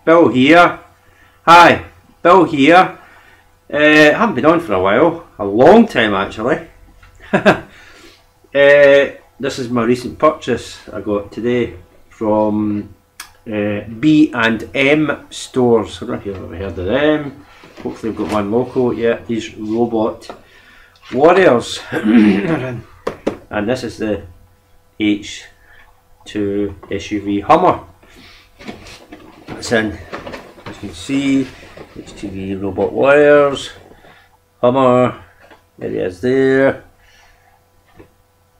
Bill here. Hi, Bill here. Haven't been on for a while, a long time actually. This is my recent purchase I got today from B&M stores. I don't know if you've ever heard of them. Hopefully I've got one local yet. These Roadbot Warriors. And this is the H2 SUV Hummer. It's in, as you can see, H2 Roadbot Warriors, Hummer, there he is there.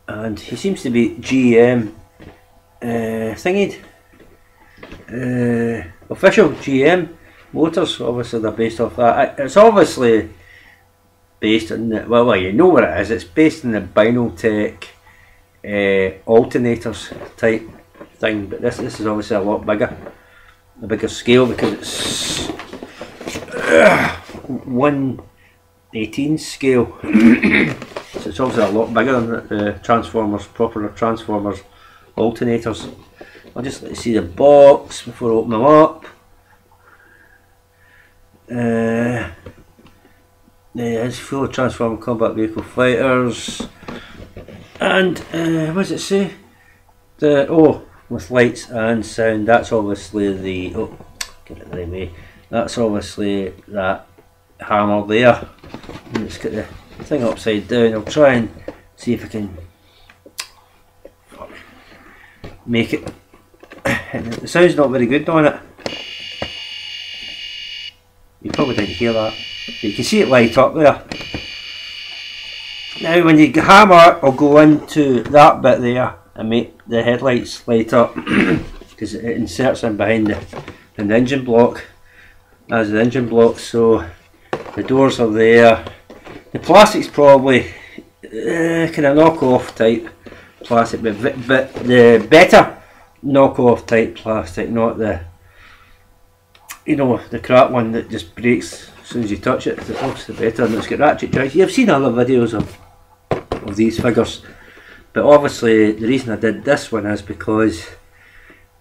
And he seems to be GM thingied. Official GM Motors, obviously they're based off that. It's obviously based on the, well you know what it is, it's based on the Binotech alternators type thing, but this is obviously a lot bigger, a bigger scale, because it's 1/18 scale. So it's obviously a lot bigger than the Transformers, proper Transformers alternators. I'll just let you see the box before I open them up. There it is, full of Transformer combat vehicle fighters. And what does it say? With lights and sound. That's obviously the, get it the right way. That's obviously that hammer there. And it's got the thing upside down. I'll try and see if I can make it. The sound's not very good on it. You probably didn't hear that, but you can see it light up there. Now when you hammer, it'll go into that bit there and make the headlights light up because it inserts in behind the engine block as the engine block. So the doors are there. The plastic's probably kind of knockoff type plastic, but the better knockoff type plastic, not the, you know, the crap one that just breaks as soon as you touch it. It's obviously better, and it's got ratchet joints. You've seen other videos of these figures, but obviously the reason I did this one is because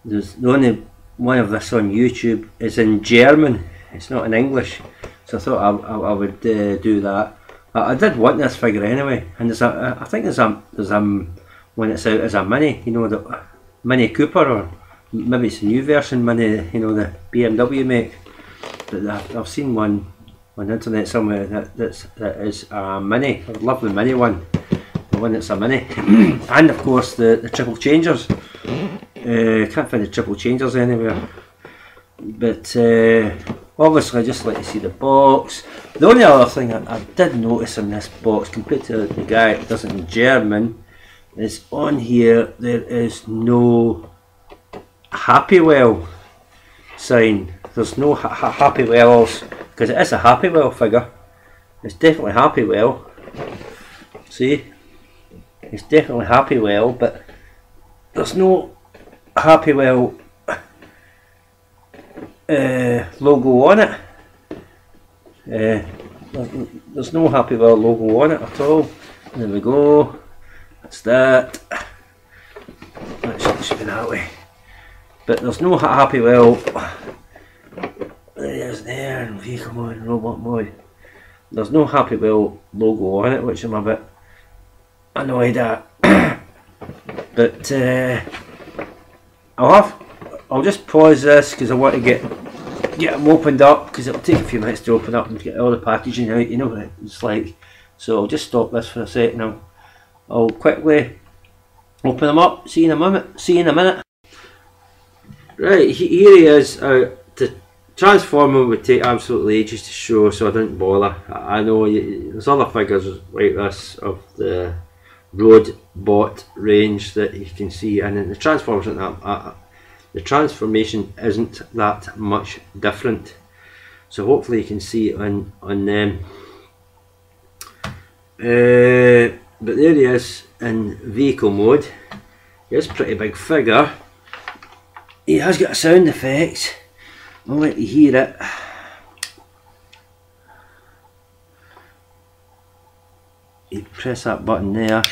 there's the only one of this on YouTube is in German. It's not in English, so I thought I would do that. I did want this figure anyway, and there's a, I think there's when it's out as a Mini, you know, the Mini Cooper, or maybe it's a new version Mini, you know, the BMW make. But I've seen one on the internet somewhere that is a Mini. I love the Mini one, the one that's a Mini. And of course the triple changers. Can't find the triple changers anywhere. But obviously I just like to see the box. The only other thing I did notice in this box, compared to the guy that does it in German, is on here there is no Happy Well sign. There's no Happy Wells, because it is a Happy Well figure. It's definitely Happy Well. See, it's definitely Happy Well, but there's no Happy Well logo on it. There's no Happy Well logo on it at all. There we go. That's that. That should be that way. But there's no Happy Well. There it is there in vehicle mode, robot mode. There's no Happy Well logo on it, which I'm a bit annoyed at. But I'll just pause this because I want to get them opened up, because it'll take a few minutes to open up and get all the packaging out, you know what it's like. So I'll just stop this for a second. I'll quickly open them up. See you in a minute. Right, here he is. The Transformer would take absolutely ages to show, so I didn't bother. I know there's other figures like this of the Roadbot range that you can see, and then the Transformers isn't that. The transformation isn't that much different, so hopefully you can see it on them. But there he is in vehicle mode. He is a pretty big figure. He has got a sound effect. I'll let you hear it. You press that button there.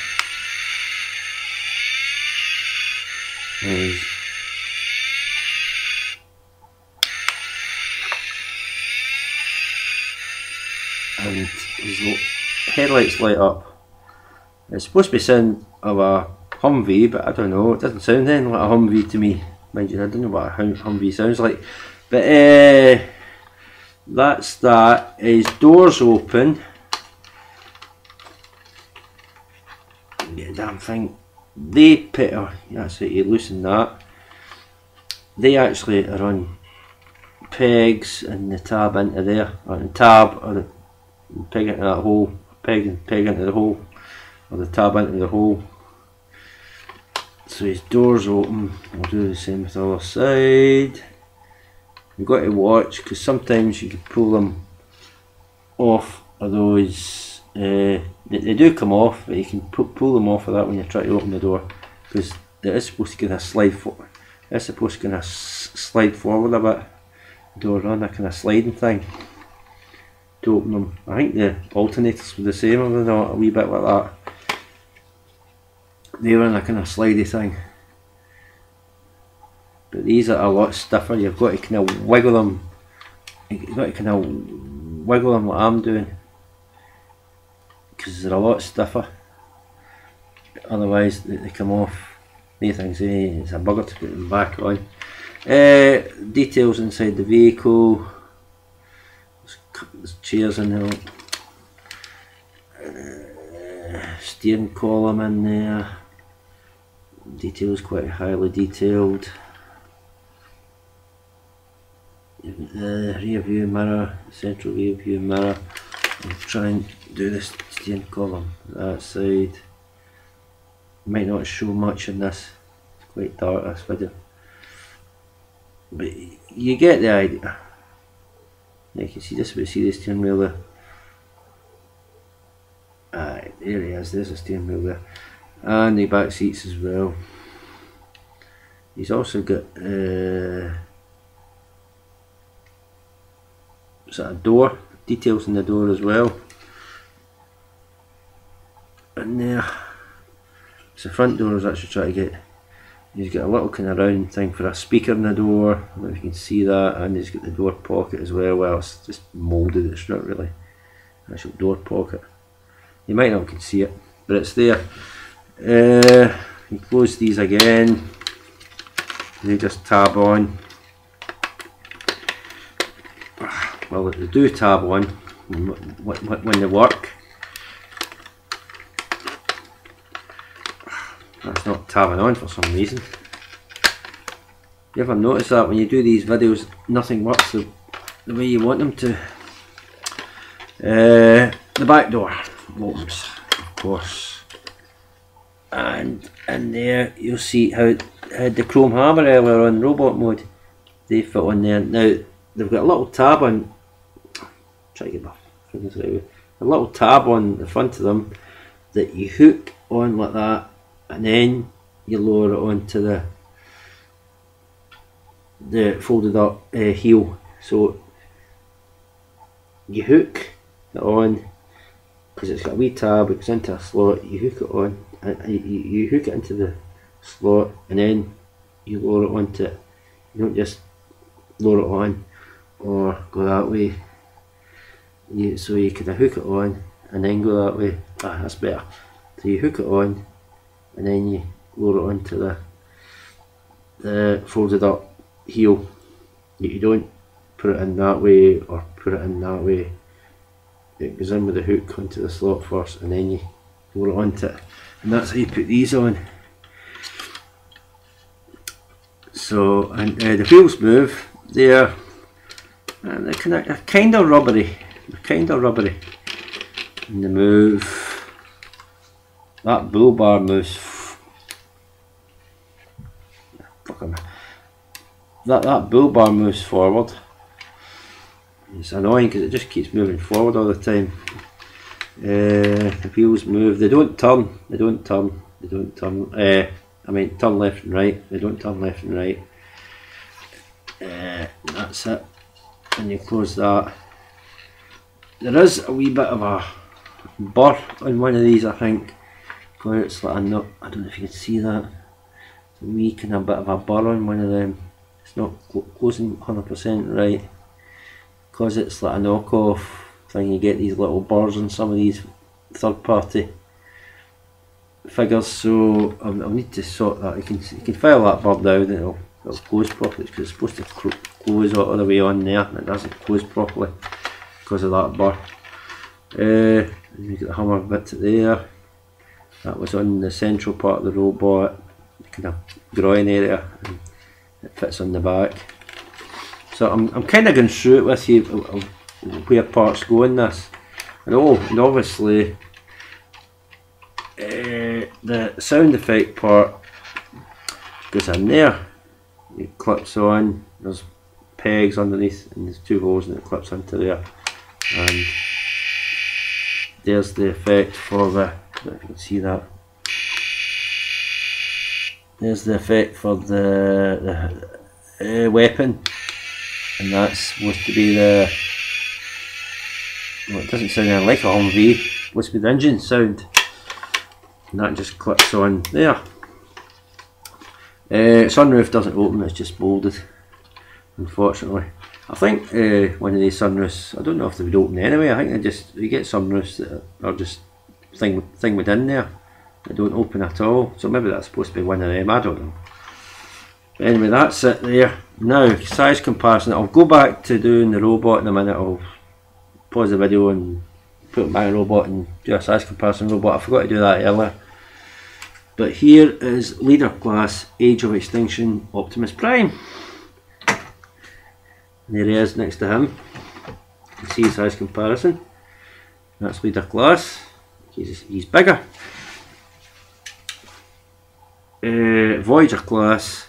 and his headlights light up. It's supposed to be sound of a Humvee, but I don't know, it doesn't sound anything like a Humvee to me. Mind you, I don't know what a Humvee sounds like. But that's that. His door's open. Get a damn thing. They put, oh, that's it, you loosen that. They actually are on pegs and the tab into there, or the tab, or the peg into that hole, peg into the hole, or the tab into the hole. So his door's open. I'll do the same with the other side. You've got to watch, because sometimes you can pull them off of those, they do come off, but you can pull them off of that when you're trying to open the door, because it is supposed to kind of slide forward. It's supposed to kind of slide forward a bit. Door on a kind of sliding thing to open them. I think the alternators were the same, or not, a wee bit like that. They were in a kind of slidey thing. But these are a lot stiffer. You've got to kind of wiggle them. You've got to kind of wiggle them like I'm doing, because they're a lot stiffer. Otherwise they come off. These things, it's a bugger to put them back on. Details inside the vehicle. There's chairs in there. Steering column in there. Details quite highly detailed. The rear view mirror, central rear view mirror. I'll try and do this steering column that side. Might not show much in this, it's quite dark this video, but you get the idea. You can see this, we see the steering wheel there. Aye, there he is, there's a steering wheel there. And the back seats as well. He's also got sort of door, details in the door as well. And there. So the front door is actually trying to get, he's got a little kind of round thing for a speaker in the door, I don't know if you can see that, and he's got the door pocket as well. Well, it's just moulded, it's not really an actual door pocket. You might not can see it, but it's there. You close these again, they just tab on. Well, they do tab on when they work. That's not tabbing on for some reason. You ever notice that when you do these videos, nothing works the way you want them to? The back door opens, of course, and in there you'll see how it had the chrome hammer earlier on robot mode. They fit on there. Now they've got a little tab on. Try to get my fingers right away. A little tab on the front of them that you hook on like that. And then you lower it onto the folded up heel. So you hook it on, because it's got a wee tab, it goes into a slot, you hook it on, and you hook it into the slot, and then you lower it onto it. You don't just lower it on or go that way. So you can hook it on and then go that way. That's better. So you hook it on, and then you lower it onto the folded up heel. You don't put it in that way or put it in that way. It goes in with the hook onto the slot first, and then you lower it onto it, and that's how you put these on. So, and the wheels move. They're kind of rubbery. They're kind of rubbery, and they move. That bull bar moves. That bull bar moves forward. It's annoying because it just keeps moving forward all the time. The wheels move. They don't turn. They don't turn. They don't turn. I mean, turn left and right. They don't turn left and right. That's it. And you close that. There is a wee bit of a burr on one of these, I think. It's like a nut. I don't know if you can see that. It's a wee kind of bit of a burr on one of them. It's not closing 100% right, because it's like a knockoff thing. You get these little bars on some of these third party figures, so I'll need to sort that. You can file that bar down and it'll close properly, because it's supposed to close all the way on there, and it doesn't close properly because of that bar. You get the Hummer bit there. That was on the central part of the robot, kind of groin area, and it fits on the back. So I'm kind of going through it with you of where parts go in this. And obviously the sound effect part goes in there. It clips on. There's pegs underneath, and there's 2 holes, and it clips into there. And there's the effect for the. I don't know if you can see that. There's the effect for the weapon, and that's supposed to be the. Well, it doesn't sound anything like a Humvee. It's supposed to be the engine sound, and that just clips on there. Sunroof doesn't open; it's just molded, unfortunately. I think one of these sunroofs, I don't know if they would open anyway. I think you get sunroofs that are just thing within there. They don't open at all. So maybe that's supposed to be one of them. I don't know. But anyway, that's it there. Now, size comparison. I'll go back to doing the robot in a minute. I'll pause the video and put it back in the robot and do a size comparison robot. I forgot to do that earlier. But here is Leader Class Age of Extinction Optimus Prime. And there he is next to him. You can see his size comparison. That's Leader Class. He's bigger. Voyager Class.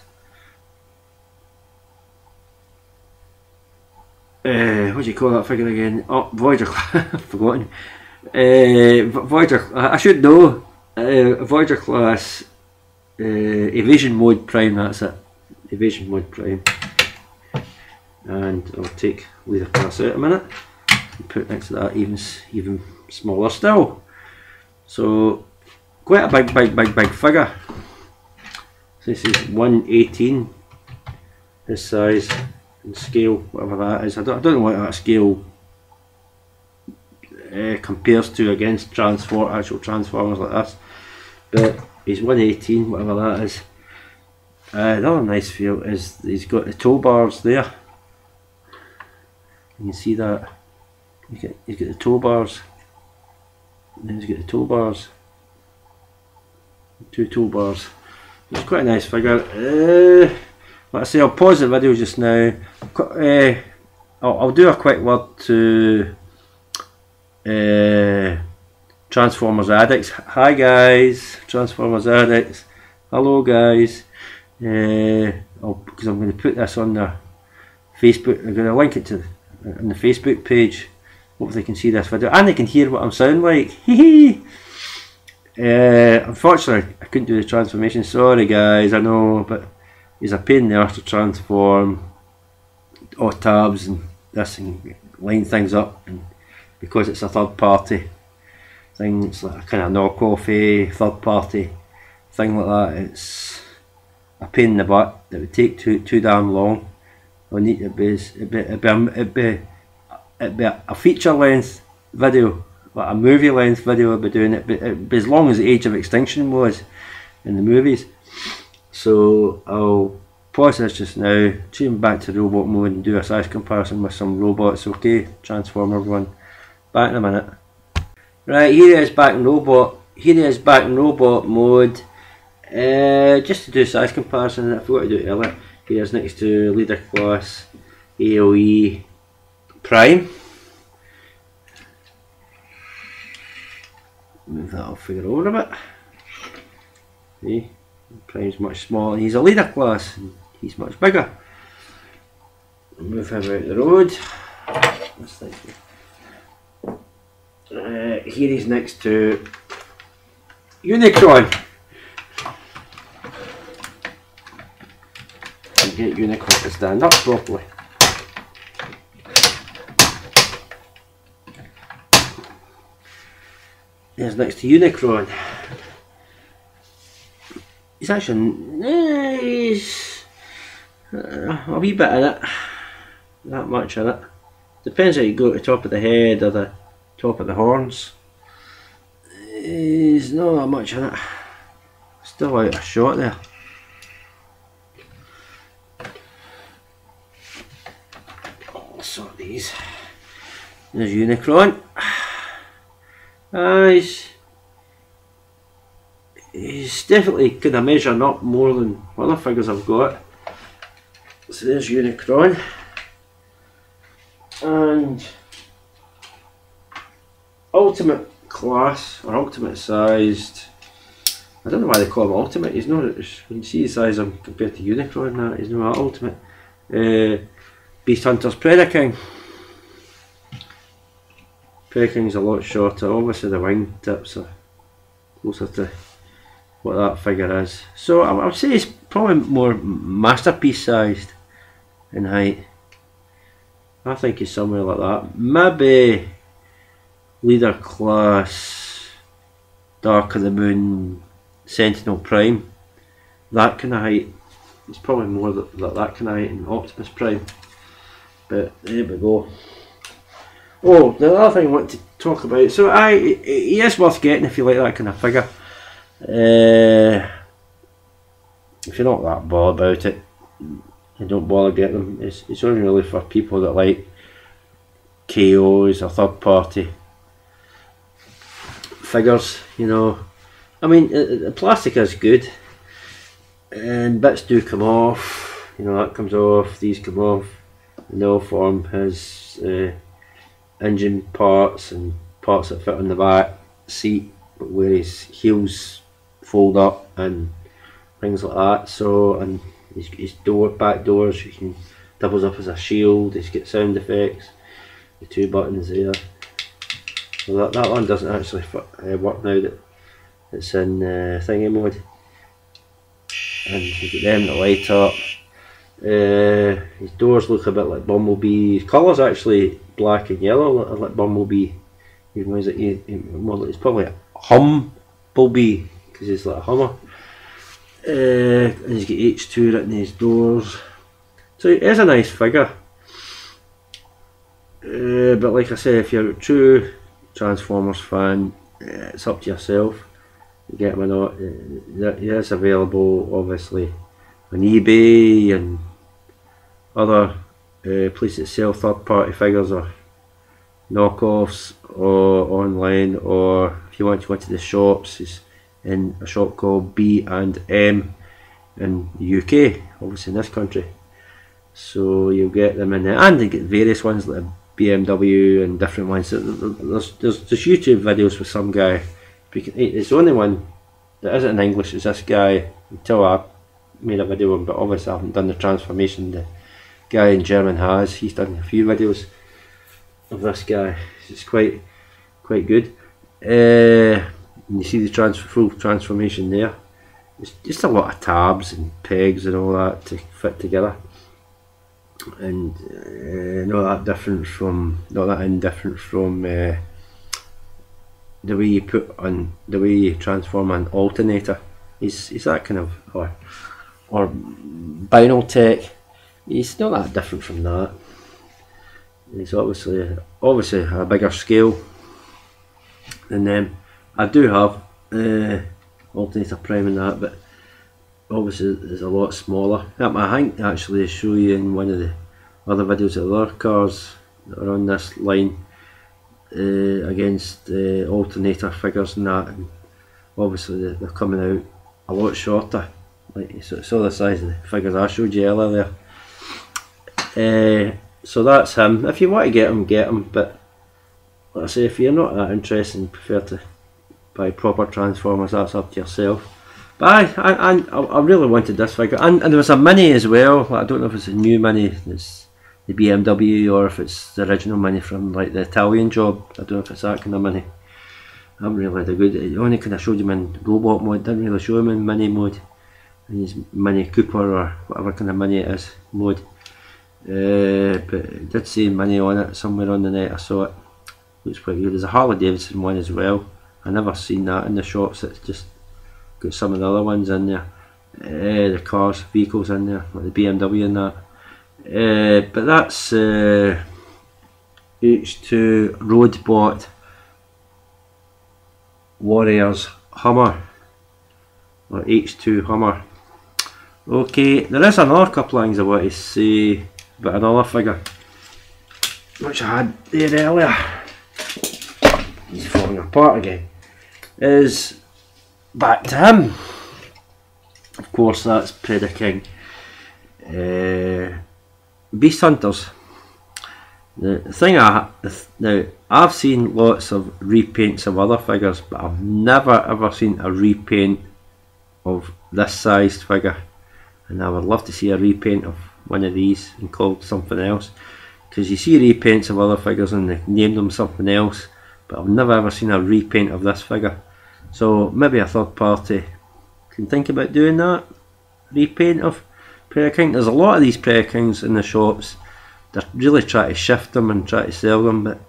What do you call that figure again? Oh, Voyager Class. I've forgotten. Voyager. I should know. Voyager Class. Evasion Mode Prime. That's it. Evasion Mode Prime. And I'll take Leader Class out a minute and put next to that even smaller still. So quite a big figure. This is 1/18 his size and scale, whatever that is. I don't know what that scale compares to against actual Transformers like this, but he's 1/18, whatever that is. Another nice feel is he's got the tow bars there. You can see that. He's got the tow bars. And then he's got the tow bars. 2 tow bars. It's quite a nice figure. Like I say, I'll pause the video just now. I'll do a quick word to Transformers Addicts. Hi guys, Transformers Addicts. Hello guys. Because I'm going to put this on their Facebook. I'm going to link it to on the Facebook page. Hopefully they can see this video and they can hear what I'm sound like. Unfortunately I couldn't do the transformation, sorry guys, I know, but it's a pain in the arse to transform all tabs and this and line things up, and because it's a third party thing, it's like a kind of knockoff third party thing like that. It's a pain in the butt. It would take too damn long. It'd be a feature length video, like a movie length video. I'd be doing it, but it'd be as long as the Age of Extinction was in the movies. So I'll pause this just now, change back to robot mode and do a size comparison with some robots. Okay, Transformer one. Back in a minute. Right, here he is back in robot. Here he is back in robot mode. Just to do a size comparison, I forgot to do it earlier. He is next to Leader Class AOE Prime. Move that off figure over a bit. See, Prime's much smaller. He's a Leader Class. And he's much bigger. Move him out the road. Here he's next to Unicron. And get Unicron to stand up properly. Here's next to Unicron. He's actually a wee bit in it, not much in it. Depends how you go to the top of the head or the top of the horns. There's not that much in it. Still out of shot there. I'll sort these. There's Unicron. He's definitely kind of measuring up more than other figures I've got. So there's Unicron. And ultimate class or ultimate sized. I don't know why they call him ultimate. He's not. When you see his size compared to Unicron, that he's not ultimate. Beast Hunter's Predaking. Predaking's a lot shorter. Obviously, the wing tips are closer to what that figure is. So I would say he's probably more masterpiece sized in height. I think he's somewhere like that. Maybe Leader Class, Dark of the Moon, Sentinel Prime. That kind of height. He's probably more like that kind of height in Optimus Prime. But there we go. Oh, the other thing I want to talk about. So he is worth getting if you like that kind of figure. If you're not that bothered about it, you don't bother getting them. It's only really for people that like KOs or third party figures, you know. I mean, the plastic is good, and bits do come off. You know, that comes off. These come off. They all form his engine parts and parts that fit on the back seat, where his heels fold up and things like that. So, and his back doors, you can doubles up as a shield. He's got sound effects. The two buttons there. So that one doesn't actually work now that it's in thingy mode. And you get them to light up. His doors look a bit like Bumblebee. His colour's actually black and yellow, like Bumblebee. Even though it's probably a Humblebee because he's like a Hummer. And he's got H2 written in his doors. So it is a nice figure. But like I say, if you're a true Transformers fan, it's up to yourself. You get him or not. It is available obviously on eBay and other places that sell third party figures or knockoffs, or online, or if you want to go to the shops, it's in a shop called B&M in the UK, obviously in this country. So you'll get them in there, and they get various ones like BMW and different ones. There's YouTube videos with some guy. It's the only one that isn't in English is this guy, until I made a video on, but obviously I haven't done the transformation. The guy in German has. He's done a few videos of this guy. It's quite good. You see the full transformation there. It's just a lot of tabs and pegs and all that to fit together, and not that indifferent from the way you transform an alternator. He's that kind of, or binal tech. He's not that different from that. He's obviously a bigger scale than them. I do have alternator prime in that, but obviously it's a lot smaller. I think actually show you in one of the other videos of other cars that are on this line against alternator figures and that, and obviously they're coming out a lot shorter. Like you saw the size of the figures I showed you earlier there. So that's him. If you want to get him, but like I say, if you're not that interested and prefer to buy proper Transformers, that's up to yourself. But I really wanted this figure, and there was a mini as well. I don't know if it's a new mini, it's the BMW, or if it's the original mini from like the Italian job. I don't know if it's that kind of mini. I haven't really had a good. It only kind of showed him in robot mode, didn't really show him in mini mode, and his Mini Cooper or whatever kind of mini it is mode. But it did say mini on it somewhere on the net. I saw it. Looks pretty good. There's a Harley Davidson one as well. I never seen that in the shops. It's just got some of the other ones in there. The cars, vehicles in there, like the BMW and that. But that's H2 Roadbot Warriors Hummer, or H2 Hummer. Okay, there is another couple of things I want to say about another figure which I had there earlier. He's falling apart again. Is back to him. Of course, that's Predator King. Beast Hunters. The thing now, I've seen lots of repaints of other figures, but I've never ever seen a repaint of this sized figure, and I would love to see a repaint of one of these and called something else, because you see repaints of other figures and they name them something else, but I've never ever seen a repaint of this figure. So maybe a third party can think about doing that repaint of Predator King. There's a lot of these Predator Kings in the shops. They're really trying to shift them and try to sell them, but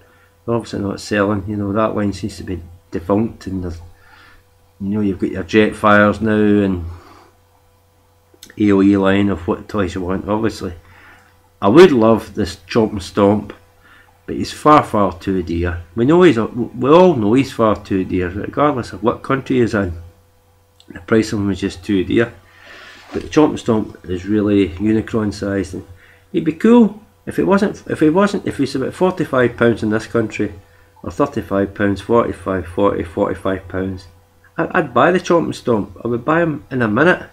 they're obviously not selling. You know, that line seems to be defunct, and there's, you know, you've got your Jetfires now and AOE line of what toys you want. Obviously, I would love this Chomp and Stomp, but he's far too dear. We all know he's far too dear, regardless of what country he's in. The price of him is just too dear. But the Chomp and Stomp is really Unicron sized, and he'd be cool if he's about £45 in this country, or £35, 45, 40, £45. I'd buy the Chomp and Stomp. I would buy him in a minute.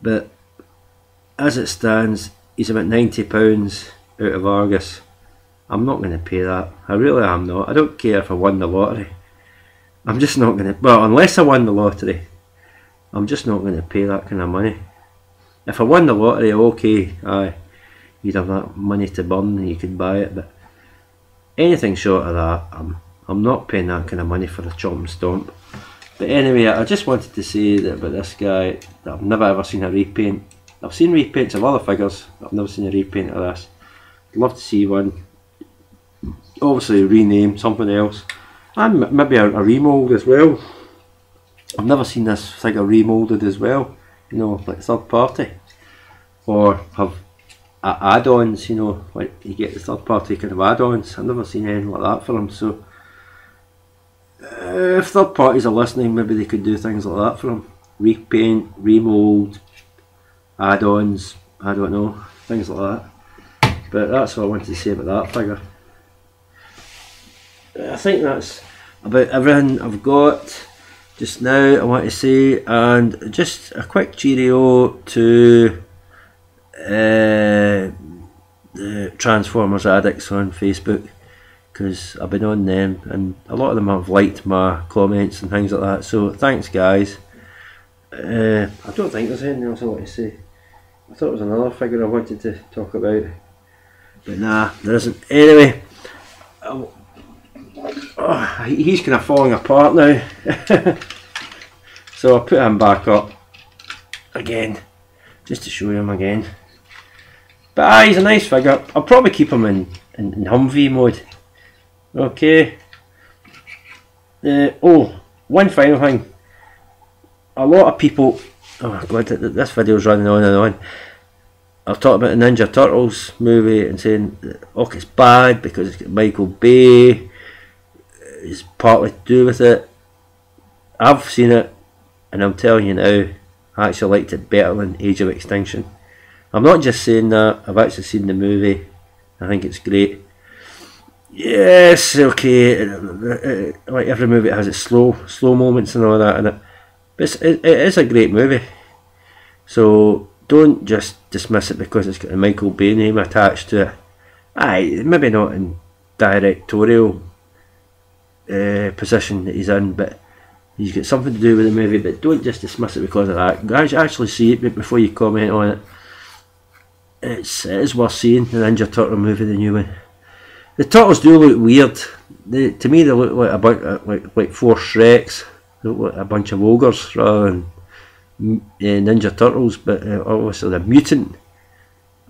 But as it stands, he's about £90 out of Argus. I'm not going to pay that. I really am not. I don't care if I won the lottery. I'm just not going to. Well, unless I won the lottery, I'm just not going to pay that kind of money. If I won the lottery, okay, aye, you'd have that money to burn and you could buy it. But anything short of that, I'm not paying that kind of money for a Chomp and Stomp. But anyway, I just wanted to say that about this guy, that I've never ever seen a repaint. I've seen repaints of other figures, but I've never seen a repaint of this. I'd love to see one. Obviously rename something else, and maybe a remold as well. I've never seen this figure remoulded as well, you know, like third party, or have add-ons, you know, like you get the third party kind of add-ons. I've never seen anything like that for them. So if third parties are listening, maybe they could do things like that for them. Repaint, remold, add-ons, I don't know, things like that. But that's what I wanted to say about that figure. I think that's about everything I've got just now I want to say, and just a quick cheerio to the Transformers addicts on Facebook, because I've been on them and a lot of them have liked my comments and things like that, so thanks guys. I don't think there's anything else I want to say. I thought it was another figure I wanted to talk about, but nah, there isn't. Anyway, he's kind of falling apart now. So I'll put him back up again just to show him again. But he's a nice figure. I'll probably keep him in Humvee mode. Okay. Oh, one final thing. A lot of people, oh god, this video's running on and on. I've talked about the Ninja Turtles movie and saying, oh, it's bad because it's got Michael Bay. It's partly to do with it. I've seen it, and I'm telling you now, I actually liked it better than Age of Extinction. I'm not just saying that, I've actually seen the movie. I think it's great. Yes, okay, like every movie it has its slow moments and all that in it. But it is a great movie. So don't just dismiss it because it's got a Michael Bay name attached to it. Aye, maybe not in directorial position that he's in, but he's got something to do with the movie. But don't just dismiss it because of that. Guys, actually see it before you comment on it. It is worth seeing, the Ninja Turtle movie, the new one. The turtles do look weird. To me, they look like a bunch, like four Shreks. They look like a bunch of ogres rather than Ninja Turtles. But obviously, the mutant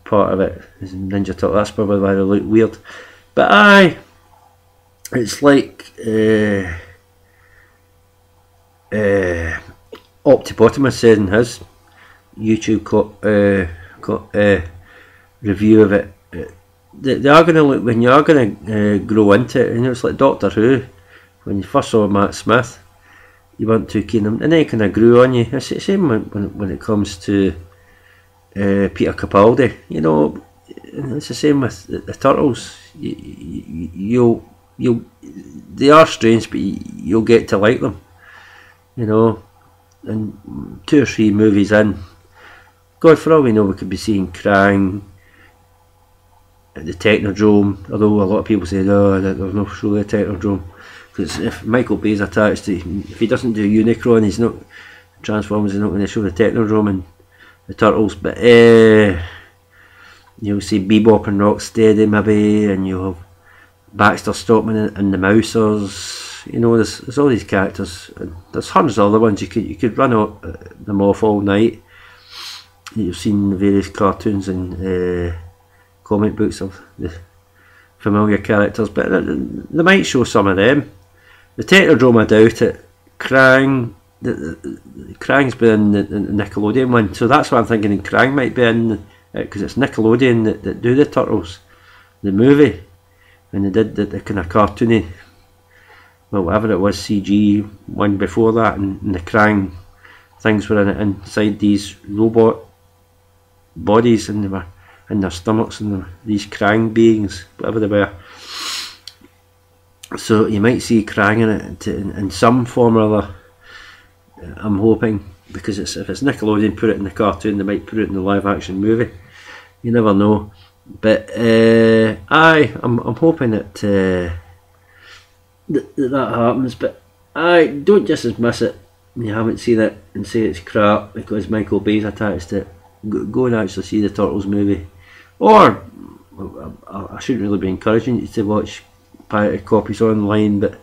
part of it is Ninja Turtle. That's probably why they look weird. But aye, it's like Optipotamus said in his YouTube review of it. they are going to look, when you are going to grow into it, and it's like Doctor Who, when you first saw Matt Smith, you weren't too keen on him, and then he kind of grew on you. It's the same when it comes to Peter Capaldi, you know, and it's the same with the Turtles. They are strange, but you'll get to like them, you know. And 2 or 3 movies in, God, for all we know, we could be seeing Krang at the Technodrome, although a lot of people say, no, there's no surely a Technodrome, because if Michael Bay's attached to, if he doesn't do Unicron, he's not, Transformers is not going to show the Technodrome and the Turtles, but you'll see Bebop and Rocksteady maybe, and you'll have Baxter Stockman and the Mousers, you know, there's all these characters, and there's hundreds of other ones, you could run them off all night. You've seen the various cartoons and comic books of the familiar characters, but they might show some of them. The Technodrome, I doubt it. Krang, Krang's been in the Nickelodeon one, so that's what I'm thinking. Krang might be in, because it's Nickelodeon that do the Turtles, the movie, and they did the kind of cartoony, well, whatever it was, CG one before that, and the Krang things were in it, inside these robot bodies, and they were in their stomachs, and these Krang beings, whatever they were. So you might see Krang in it in some form or other. I'm hoping, because if it's Nickelodeon, put it in the cartoon, they might put it in the live action movie. You never know. But I'm hoping that that happens. But don't just dismiss it when you haven't seen it and say it's crap because Michael Bay's attached to it. Go and actually see the Turtles movie. Or I shouldn't really be encouraging you to watch pirated copies online, but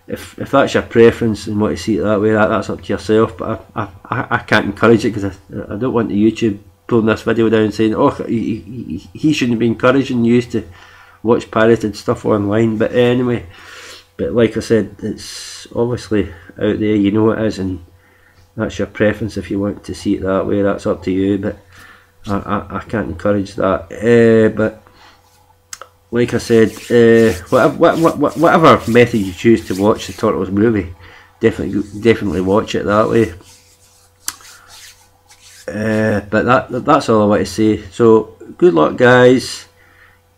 if that's your preference and want to see it that way, that's up to yourself. But I can't encourage it, because I don't want the YouTube pulling this video down saying, oh, he shouldn't be encouraging you to watch pirated stuff online. But anyway, but like I said, it's obviously out there, you know it is, and that's your preference. If you want to see it that way, that's up to you, but I can't encourage that. But like I said, whatever method you choose to watch the Turtles movie, definitely watch it that way. But that's all I want to say. So good luck, guys.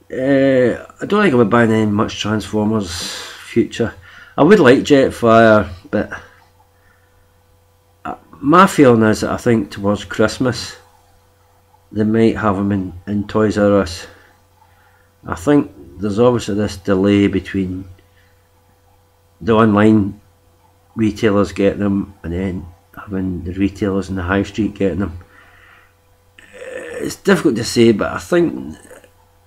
I don't think I'll be buying any much Transformers future. I would like Jetfire, but my feeling is that I think towards Christmas they might have them in Toys R Us. I think there's obviously this delay between the online retailers getting them and then having the retailers in the high street getting them. It's difficult to say, but I think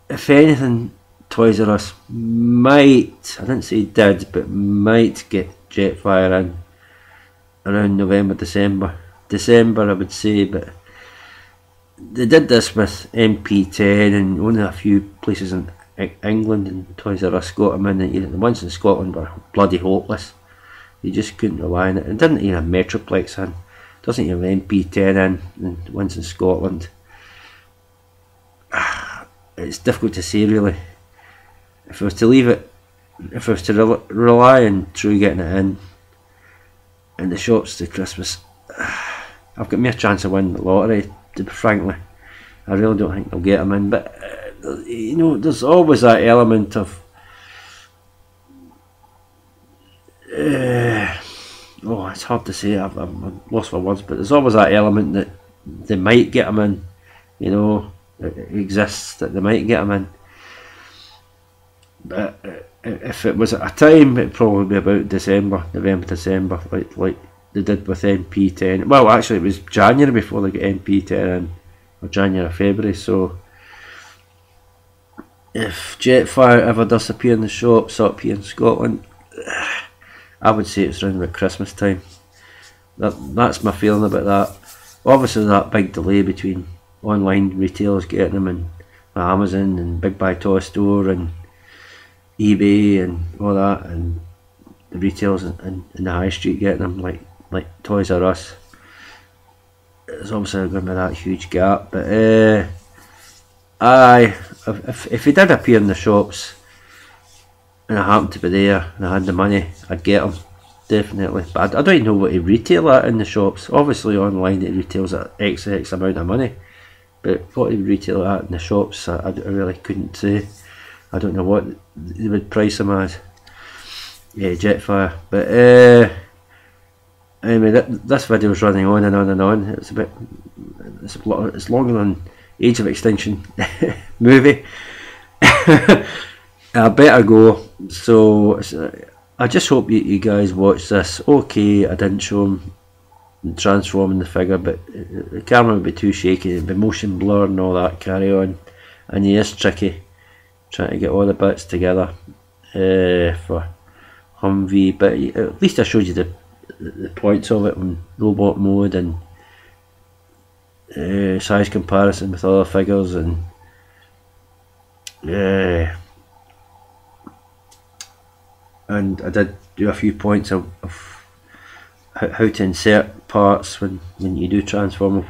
if anything, Toys R Us might, I didn't say did, but might get Jetfire in around November, December I would say. But they did this with MP10 and only a few places in England, and Toys R Us got them in. The ones in Scotland were bloody hopeless. You just couldn't rely on it. It didn't even have Metroplex in, doesn't even have MP10 in, and the ones in Scotland. It's difficult to say really. If I was to leave it, if I was to rely on True getting it in the shops to Christmas, I've got more chance of winning the lottery, to be frankly. I really don't think they'll get them in, but you know, there's always that element of oh, it's hard to say, I'm lost for words, but there's always that element that they might get them in, you know, it exists that they might get them in. But if it was at a time, it'd probably be about November, December, like they did with MP10. Well, actually it was January before they got MP10 in, or January, February. So if Jetfire ever does appear in the shops up here in Scotland, I would say it's around about Christmas time. That's my feeling about that. Obviously that big delay between online retailers getting them and Amazon and Big Buy Toy Store and eBay and all that, and the retailers in the high street getting them like Toys R Us. There's obviously going to be that huge gap, but aye, if he did appear in the shops and I happened to be there and I had the money, I'd get him, definitely. But I don't even know what he retail at in the shops. Obviously online it retails at X amount of money, but what he retail at in the shops, I really couldn't say. I don't know what they would price him as. Yeah, Jetfire. But anyway, this video's running on and on and on. It's longer than Age of Extinction movie. I better go. So I just hope you guys watch this. Okay, I didn't show him transforming the figure, but the camera would be too shaky, it'd be motion blur and all that carry on, and he is tricky trying to get all the bits together for Humvee. But at least I showed you the points of it on robot mode and size comparison with other figures, and and I did do a few points of how to insert parts when you do transform,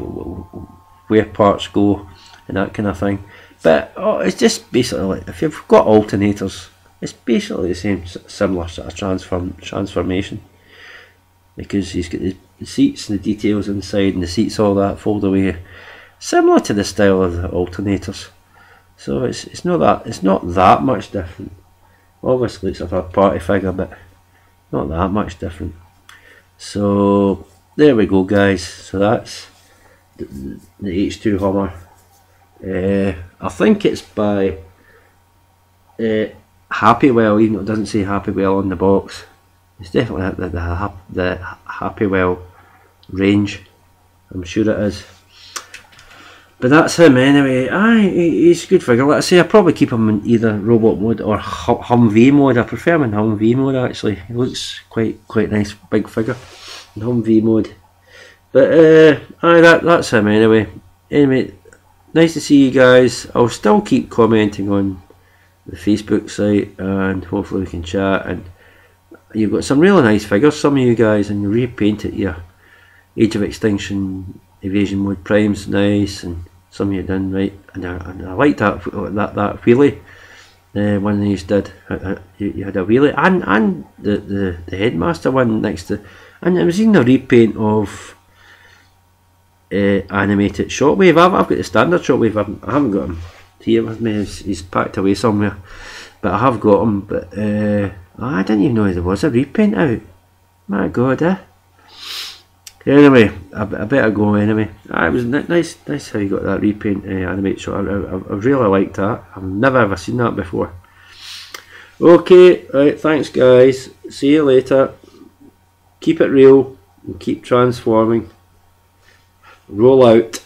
where parts go and that kind of thing. But it's just basically like, if you've got alternators, it's basically the same, similar sort of transformation, because he's got the seats and the details inside, and the seats all that fold away, similar to the style of the alternators. So it's not that much different. Obviously it's a third party figure, but not that much different. So there we go, guys. So that's the H2 Hummer. I think it's by Happywell, even though it doesn't say Happywell on the box. It's definitely the Happywell range, I'm sure it is. But that's him anyway. Aye, he's a good figure. Like I say, I'll probably keep him in either robot mode or Humvee mode. I prefer him in Humvee mode actually. He looks quite nice, big figure in Humvee mode. But aye, that's him anyway. Anyway, nice to see you guys. I'll still keep commenting on the Facebook site, and hopefully we can chat. And you've got some really nice figures, some of you guys, and you repainted your Age of Extinction Evasion Mode Prime's nice, and some of you done right, and I like that wheelie. One of these did. You had a wheelie, and the headmaster one next to, and I was even a repaint of animated Shockwave. I've got the standard Shockwave. I haven't got him here with me. He's packed away somewhere, but I have got him. But I didn't even know there was a repaint out. My God, Anyway, I better go anyway. It was nice how you got that repaint animate shot. I really liked that. I've never ever seen that before. Okay, right, thanks guys. See you later. Keep it real and keep transforming. Roll out.